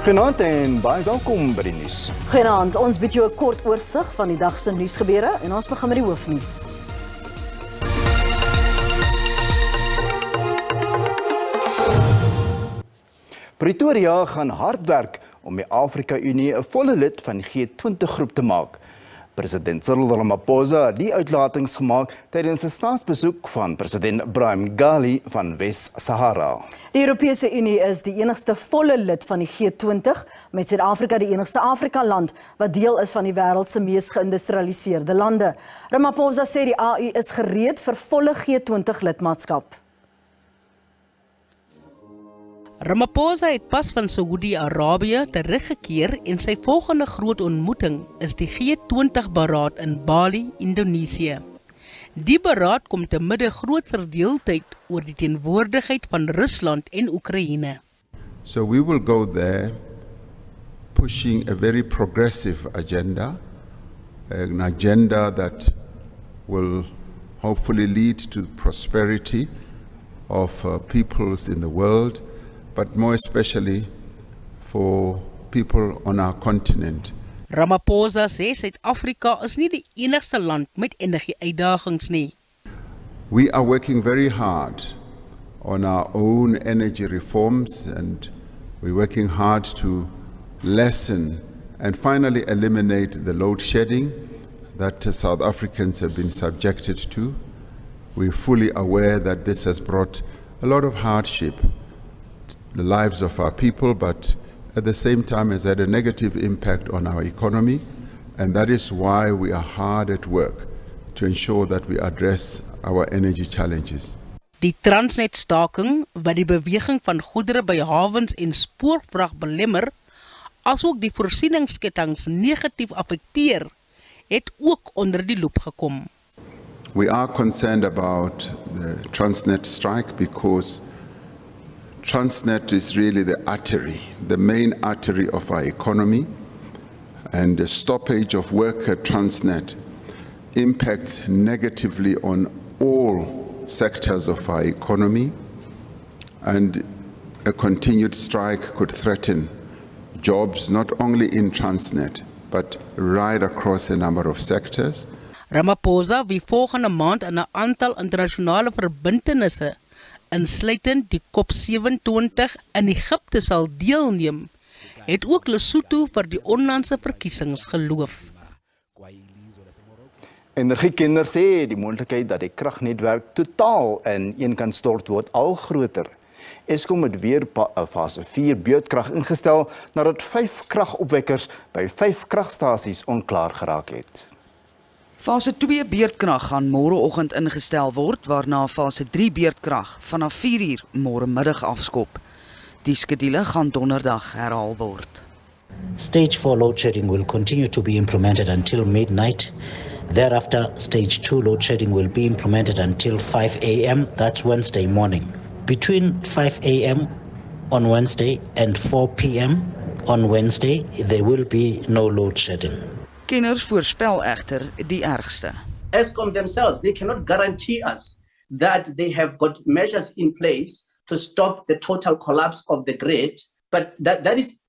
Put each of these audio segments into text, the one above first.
Goeienaand en baie welkom by die nuus. Goeienaand, ons bied jou 'n kort oorsig van die dag se nuusgebeure en ons begin met die hoofnuus. Pretoria gaan hard werk om die Afrika-Unie 'n volle lid van die G20-groep te maak. President Ramaphosa het die uitlatings gemaak tydens 'n staatsbesoek van president Ibrahim Gali van Wes-Sahara. Die Europese Unie is die enigste volle lid van die G20, met Suid-Afrika die enigste Afrika-land wat deel is van die wêreld se mees geïndustrialiseerde lande. Ramaphosa sê die AU is gereed vir volle G20-lidmaatskap. Ramaphosa het pas van Saudi-Arabië teruggekeer en sy volgende groot ontmoeting is die G20-beraad in Bali, Indonesië. Die beraad kom te midde groot verdeeldheid oor die teenwoordigheid van Rusland en Oekraïne. So we will go there pushing a very progressive agenda, an agenda that will hopefully lead to the prosperity of peoples in the world, but more especially for people on our continent. Ramaphosa sê Suid-Afrika is nie die enigste land met enige uitdagings nie. We are working very hard on our own energy reforms, and we're working hard to lessen and finally eliminate the load shedding that South Africans have been subjected to. We're fully aware that this has brought a lot of hardship the lives of our people, but at the same time has had a negative impact on our economy, and that is why we are hard at work to ensure that we address our energy challenges. Die Transnet-staking, wat die beweging van goedere by hawens en spoorvrag belemmer, asook die voorsieningsketTINGs negatief affekteer, het ook onder die loep gekom. We are concerned about the Transnet strike because Transnet is really the artery, the main artery of our economy, and the stoppage of work at Transnet impacts negatively on all sectors of our economy, and a continued strike could threaten jobs not only in Transnet, but right across a number of sectors. Ramaphosa wie volgende maand aan 'n aantal internasionale verbintenisse insluitend die COP27 in Egipte sal deelneem, het ook Lesotho vir die onlandse verkiesings geloof. Energiekenners sê die moontlikheid dat die kragnetwerk totaal in een kan stort word al groter. Eskom het weer fase 4 beurtkrag ingestel nadat 5 kragopwekkers by 5 kragstasies onklaar geraak het. Fase 2 beurtkrag gaan môreoggend ingestel word, waarna fase 3 beurtkrag vanaf 4:00 môremiddag afskop. Die skedule gaan donderdag herhaal word. Stage 4 load shedding will continue to be implemented until midnight. Thereafter, stage 2 load shedding will be implemented until 5 a.m. That's Wednesday morning. Between 5 a.m. on Wednesday and 4 p.m. on Wednesday, there will be no load shedding. Kenners voorspel egter die ergste. Eskom themselves, they cannot guarantee us that they have got measures in place to stop the total collapse of the grid, but that is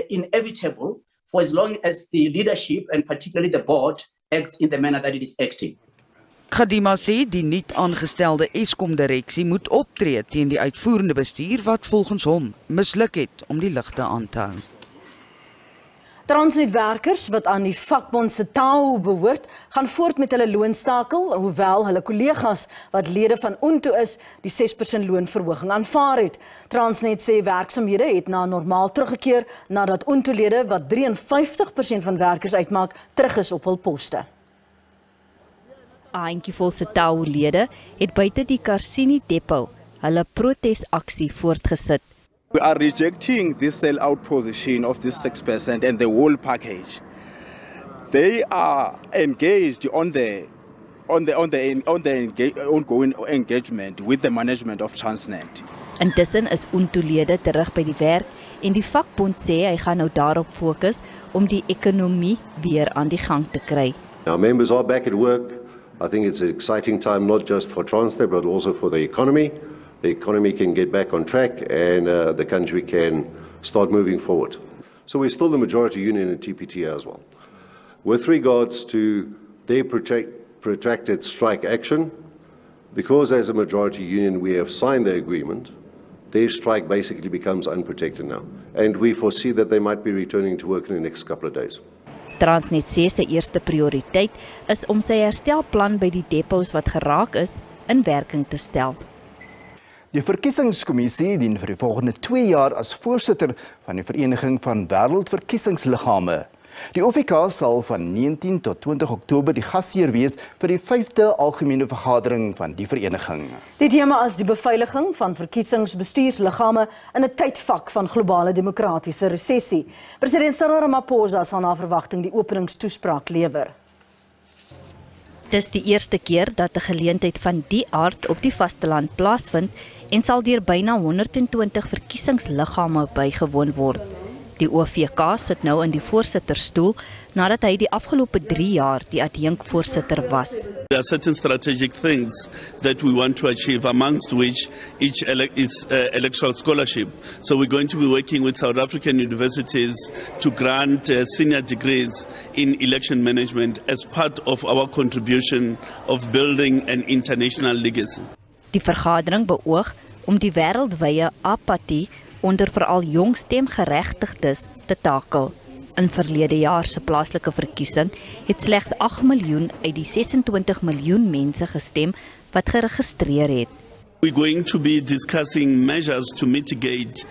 inevitable for as long as the leadership and particularly the board acts in the manner that it is acting. Khadima sê die nuut aangestelde Eskom-direksie moet optree teen die uitvoerende bestuur wat volgens hom misluk het om die ligte aan te hou. Transnetwerkers wat aan die vakbond se touw behoort, gaan voort met hulle loonstakel, hoewel hulle kollegas wat lede van UNTU is, die 6% loonverhoging aanvaar het. Transnet sê werksamehede het na normaal teruggekeer nadat UNTU-lede wat 53% van werkers uitmaak, terug is op hul poste. Handjievol se touw-lede het buite die Karsini depot hulle protesaksie voortgesit. We are rejecting this sell-out position of this 6% and the whole package. They are engaged on the ongoing engagement with the management of Transnet. Intussen is UNTU-lede terug by die werk en die vakbond sê hy gaan nou daarop fokus om die ekonomie weer aan die gang te kry. Our members are back at work. I think it's an exciting time not just for Transnet but also for the economy. The economy can get back on track and the country can start moving forward. So we're still the majority union in TPT as well. With regards to their protracted strike action, because as a majority union we have signed the agreement, their strike basically becomes unprotected now. And we foresee that they might be returning to work in the next couple of days. Transnet sê sy eerste prioriteit is om sy herstelplan by die depots wat geraak is, in werking te stel. Die verkiesingskommissie dien vir die volgende 2 jaar as voorsitter van die Vereniging van Wêreldverkiesingsliggame. Die OVK sal van 19 tot 20 Oktober die gasheer wees vir die 5de algemene vergadering van die vereniging. Die tema is die beveiliging van verkiesingsbestuursliggame in 'n tydvak van globale demokratiese resessie. President Ramaphosa sal na verwagting die openingstoespraak lewer. Dis die eerste keer dat 'n geleentheid van die aard op die vasteland plaasvind en sal deur byna 120 verkiesingsliggame bygewoon word. Die OVK sit nou in die voorsitterstoel nadat hy die afgelope 3 jaar die adjunkvoorsitter was. There are certain strategic things that we want to achieve, amongst which each is electoral scholarship. So we're going to be working with South African universities to grant senior degrees in election management as part of our contribution of building an international legacy. Die vergadering beoog om die wêreldwye apatie onder veral jong stemgeregtigdes te takel. In verlede jaar se plaaslike verkiesing het slegs 8 miljoen uit die 26 miljoen mense gestem wat geregistreer het. We're going to be discussing measures to mitigate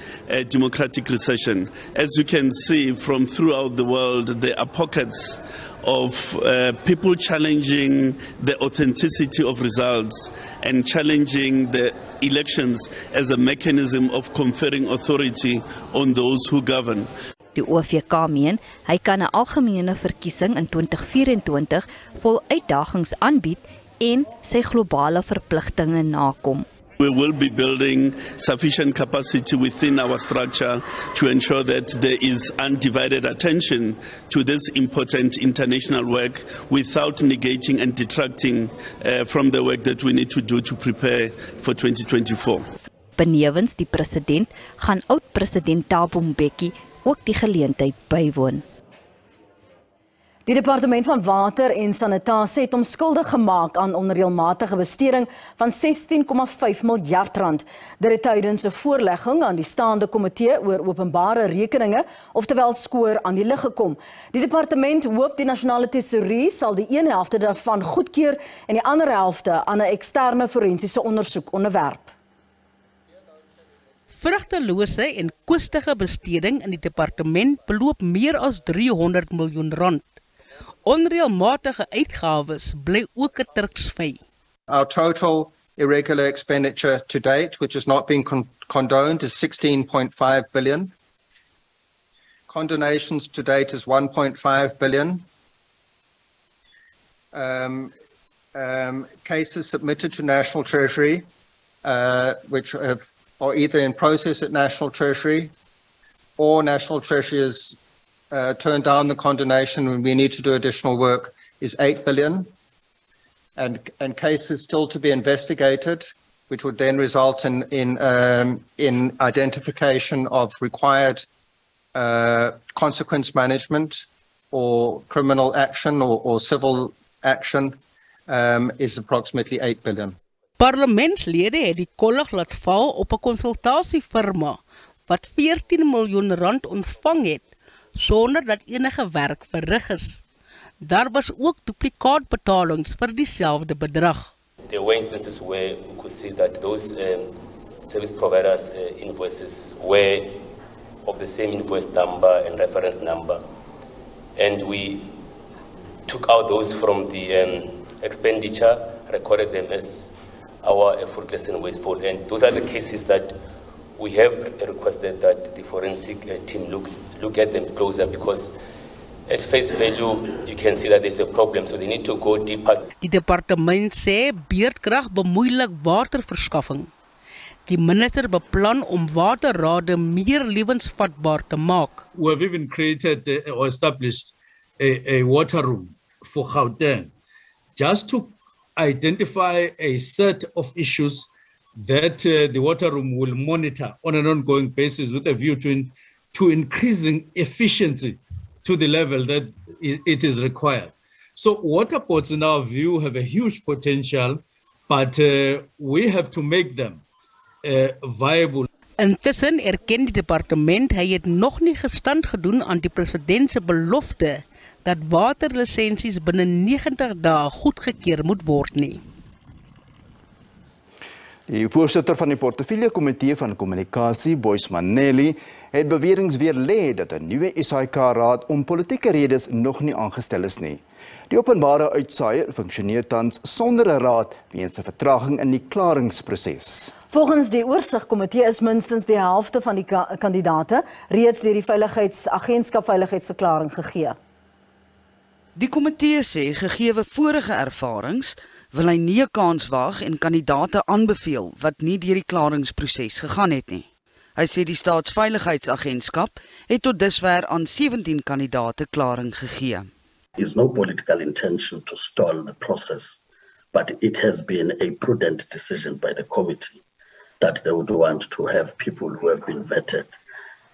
democratic recession. As you can see from throughout the world, there are pockets of people challenging the authenticity of results and challenging the elections as a mechanism of conferring authority on those who govern. Die OVK meen hy kan 'n algemene verkiesing in 2024 vol uitdagings aanbied en sy globale verpligtinge nakom. We will be building sufficient capacity within our structure to ensure that there is undivided attention to this important international work without negating and detracting from the work that we need to do to prepare for 2024. Benewens die president gaan oud-president Thabo Mbeki ook die geleentheid bywoon. Die Departement van Water en Sanitasie het hom skuldig gemaak aan onreëlmatige besteding van 16,5 miljard rand. Dit het tydens 'n voorlegging aan die staande komitee oor openbare rekeninge, oftewel skoor, aan die lig gekom. Die departement hoop die nasionale tesourie sal die een helfte daarvan goedkeur en die ander helfte aan 'n eksterne forensiese ondersoek onderwerp. Vrugtelose en koestige besteding in die departement beloop meer as 300 miljoen rand. Onreëlmatige uitgawes bly ook 'n truksvy. Our total irregular expenditure to date, which has not been condoned, is 16.5 billion. Condonations to date is 1.5 billion. Cases submitted to National Treasury, which are either in process at National Treasury or National Treasury has turned down the condonation and we need to do additional work, is 8 billion. And cases still to be investigated, which would then result in identification of required consequence management or criminal action or civil action, is approximately 8 billion. Parlementslede het die kollig laat val op 'n konsultasiefirma wat 14 miljoen rand ontvang het sonder dat enige werk verrig is. Daar was ook duplikaatbetalings vir dieselfde bedrag. There were instances where we could see that those service providers' invoices were of the same invoice number and reference number, and we took out those from the expenditure, recorded them as our fruitless and wasteful, and those are the cases that we have requested that the forensic team look at them closer, because at face value you can see that there's a problem, so they need to go deeper. Die departement sê beerdkrag bemoeilik waterverskaffing. Die minister beplan om waterrade meer lewensvatbaar te maak. We have even created or established a water room for Gauteng, just to identify a set of issues that the water room will monitor on an ongoing basis with a view to to increasing efficiency to the level that it is required. So water ports, in our view, have a huge potential, but we have to make them viable. Intussen erken die departement hy het nog nie gestand gedoen aan die president se belofte dat waterlisensies binne 90 dae goedgekeur moet word nie. Die voorsitter van die portefeulje komitee van kommunikasie, Boyce Manelli, het beweringe weerlê dat 'n nuwe SABC-raad om politieke redes nog nie aangestel is nie. Die openbare uitsaaier funksioneer tans sonder 'n raad weens 'n vertraging in die klaringsproses. Volgens die oorsigkomitee is minstens die helfte van die kandidate reeds deur die Veiligheidsagentskap veiligheidsverklaring gegee. Die komitee sê gegeewe vorige ervarings wil hy nie 'n kans waag en kandidate aanbeveel wat nie deur die klaringsproses gegaan het nie. Hy sê die Staatsveiligheidsagentskap het tot dusver aan 17 kandidate klaring gegee. There is no political intention to stall the process, but it has been a prudent decision by the committee that they would want to have people who have been vetted.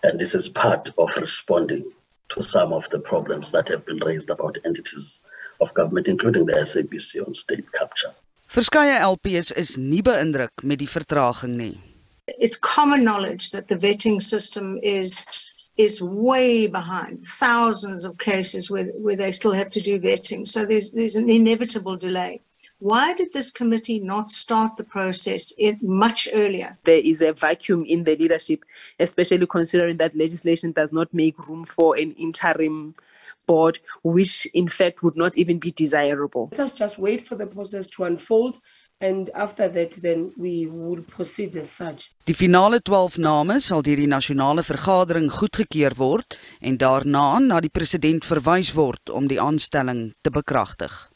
And this is part of responding to some of the problems that have been raised about entities of government, including the SABC on state capture. Verskeie LPs is nie beïndruk met die vertraging nie. It's common knowledge that the vetting system is way behind. Thousands of cases where they still have to do vetting. So there's an inevitable delay. Why did this committee not start the process much earlier? There is a vacuum in the leadership, especially considering that legislation does not make room for an interim board, which in fact would not even be desirable. Let us just wait for the process to unfold, and after that then we will proceed as such. Die finale 12 name sal deur die nasionale vergadering goedgekeur word en daarna na die president verwys word om die aanstelling te bekragtig.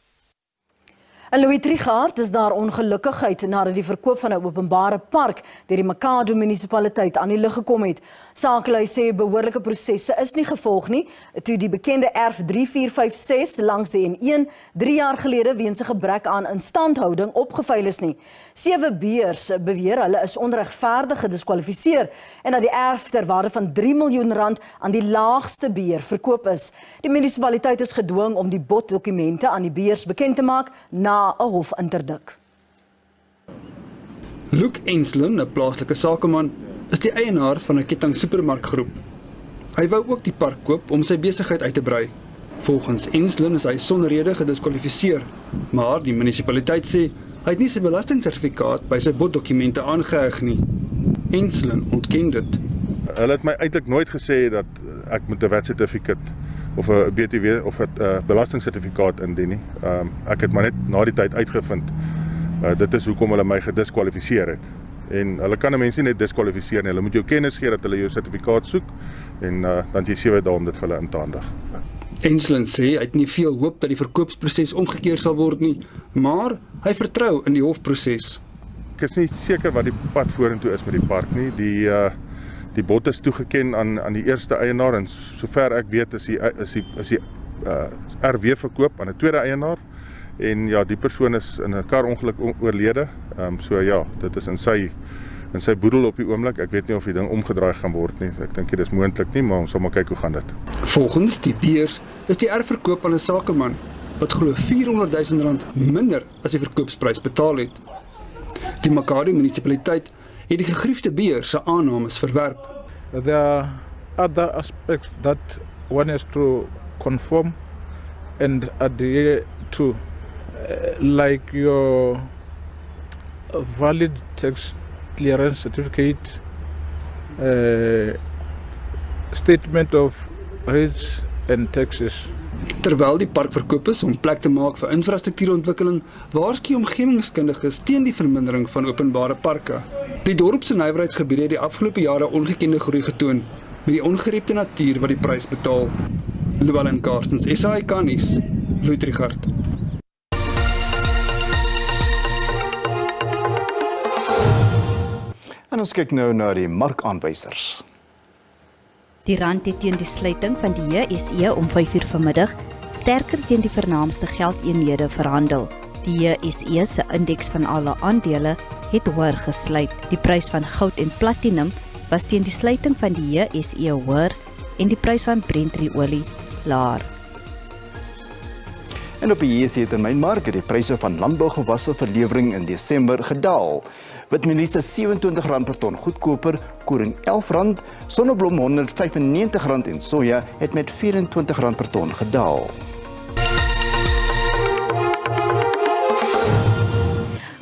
In Louis Trichardt is daar ongelukkigheid nadat die verkoop van 'n openbare park deur die Makado munisipaliteit aan die lig gekom het. Sakelui sê behoorlike prosesse is nie gevolg nie, toe die bekende erf 3456 langs die N1 3 jaar gelede weens 'n gebrek aan instandhouding opgeveil is nie. 7 beers beweer hulle is onregverdig gediskwalifiseer en dat die erf ter waarde van R3 miljoen aan die laagste beer verkoop is. Die munisipaliteit is gedwing om die boddokumente aan die beers bekend te maak na 'n hofinterdik. Luke Enslin, 'n plaaslike sakeman, is die eienaar van 'n ketting supermarkgroep. Hy wou ook die park koop om sy besigheid uit te brei. Volgens Enslin is hy sonder rede gediskwalifiseer, maar die munisipaliteit sê hy het nie sy belastingsertifikaat by sy boddokumente aangeheg nie. Enslin ontken dit. Hulle het my eintlik nooit gesê dat ek moet 'n wetsertifikaat of 'n BTW of 'n belastingsertifikaat indien nie. Ek het maar net na die tyd uitgevind. Dit is hoekom hulle my gediskwalifiseer het. En hulle kan 'n mens nie net diskwalifiseer nie. Hulle moet jou kennis gee dat hulle jou sertifikaat soek en dan jy 7 dae om dit vir hulle in te handig. Enslin sê hy het nie veel hoop dat die verkoopsproses omgekeer sal word nie, maar hy vertrou in die hofproses. Ek is nie seker wat die pad vorentoe is met die park nie. Die bod is toegeken aan die eerste eienaar en sover ek weet is die RW verkoop aan 'n tweede eienaar en ja, die persoon is in 'n karongeluk oorlede. So ja, dit is in sy boedel op die oomblik. Ek weet nie of die ding omgedraai gaan word nie. Ek dink dit is moontlik nie, maar ons sal maar kyk hoe gaan dit. Volgens die beers is die erf verkoop aan 'n sakeman wat glo R400 000 minder as die verkoopsprys betaal het. Die Makado munisipaliteit het die gegriefde beer se aannames verwerp. There are other aspects that one has to conform and adhere to, like your valid tax clearance certificate, statement of rates and taxes. Terwyl die park verkoop is om plek te maak vir infrastruktuurontwikkeling, waarsku omgewingskundiges teen die vermindering van openbare parke. Die dorp se nywerheidsgebiede het die afgelope jare ongekende groei getoon, met die ongerepte natuur wat die prys betaal. Llewellyn Karstens, SABC nuus, Louis Trichardt. En ons kyk nou na die markaanwysers. Die rand het teen die sluiting van die JSE om 5:00 vanmiddag sterker teen die vernaamste geldeenhede verhandel. Die JSE se indeks van alle aandele het hoër gesluit. Die prys van goud en platinum was teen die sluiting van die JSE hoër en die prys van Brent-olie laer. En op die JSE-termynmark het die pryse van landbougewasse vir lewering in Desember gedaal. Witmelies is R27 per ton goedkoper, koring R11, sonneblom R195 en soja het met R24 per ton gedaal.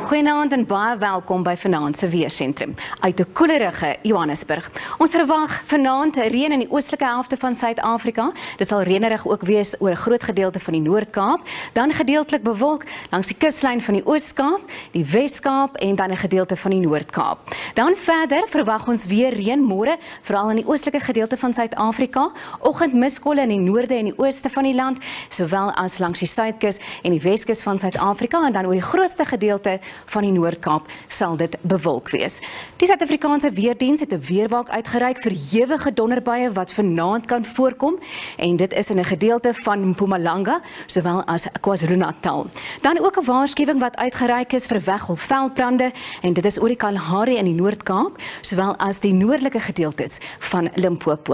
Goeienaand en baie welkom by vanaand se Weersentrum uit 'n koelerige Johannesburg. Ons verwag vanaand reën in die oostelike helfte van Suid-Afrika. Dit sal reënerig ook wees oor 'n groot gedeelte van die Noord-Kaap, dan gedeeltelik bewolk langs die kuslyn van die Oos-Kaap, die Wes-Kaap en dan 'n gedeelte van die Noord-Kaap. Dan verder verwag ons weer reën môre, veral in die oostelike gedeelte van Suid-Afrika, oggendmiskolle in die noorde en die ooste van die land, sowel as langs die suidkus en die weskus van Suid-Afrika en dan oor die grootste gedeelte van die Noord-Kaap sal dit bewolk wees. Die Suid-Afrikaanse Weerdiens het 'n weerwolk uitgereik vir ewige donderbuie wat vanaand kan voorkom en dit is in 'n gedeelte van Mpumalanga sowel as KwaZulu-Natal. Dan ook 'n waarskuwing wat uitgereik is vir weggolfveldbrande en dit is oor die Kalahari in die Noord-Kaap sowel as die noordelike gedeeltes van Limpopo.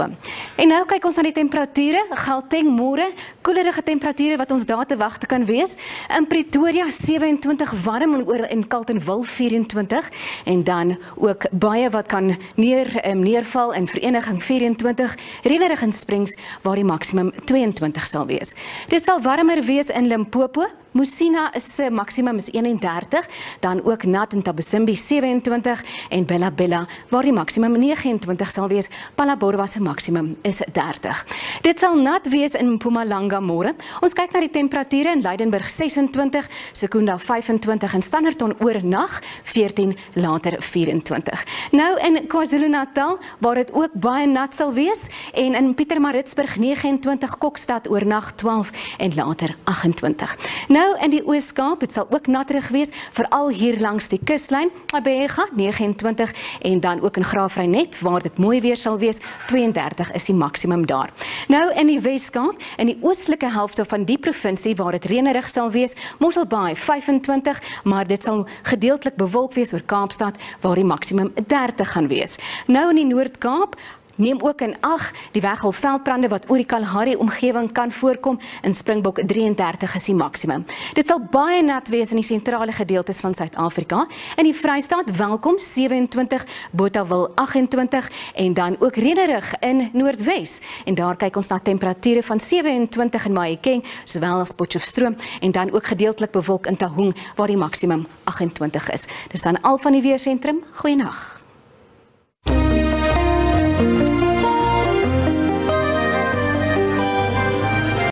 En nou kyk ons na die temperature. Gauteng môre, koelerige temperature wat ons daar te wag te kan wees. In Pretoria 27 warm en oor in Kaltenwil 24 en dan ook baie wat kan neerval in Vereniging 24, reënerig in Springs waar die maksimum 22 sal wees. Dit sal warmer wees in Limpopo. Musina se maksimum is 31, dan ook nat in Tabesimbi 27 en Bella Bella waar die maksimum 29 sal wees. Palaborwa se maksimum is 30. Dit sal nat wees in Mpumalanga môre. Ons kyk na die temperature in Leidenburg 26, Secunda 25 en Standerton oornag 14, later 24. Nou in KwaZulu-Natal waar dit ook baie nat sal wees en in Pietermaritzburg 29, Kokstad oornag 12 en later 28. Nou in die Oos-Kaap, het sal ook natterig wees, veral hier langs die kuslyn, Abega 29 en dan ook in Graafrenet waar dit mooi weer sal wees, 32 is die maksimum daar. Nou in die Wes-Kaap, in die oostelike helfte van die provinsie waar dit reënerig sal wees, Mosselbaai 25, maar dit sal gedeeltelik bewolk wees oor Kaapstad waar die maksimum 30 gaan wees. Nou in die Noord-Kaap, neem ook in ag die weggolfveldbrande wat oor die Kalahari omgewing kan voorkom. In Springbok 33 is die maksimum. Dit sal baie nat wees in die sentrale gedeeltes van Suid-Afrika. In die Vrystaat welkom 27, Botawil 28 en dan ook reënerig in Noordwes. En daar kyk ons na temperature van 27 in Mahikeng, sowel as Potchefstroom en dan ook gedeeltelik bewolk in Taung waar die maksimum 28 is. Dis dan al van die Weersentrum. Goeienaand.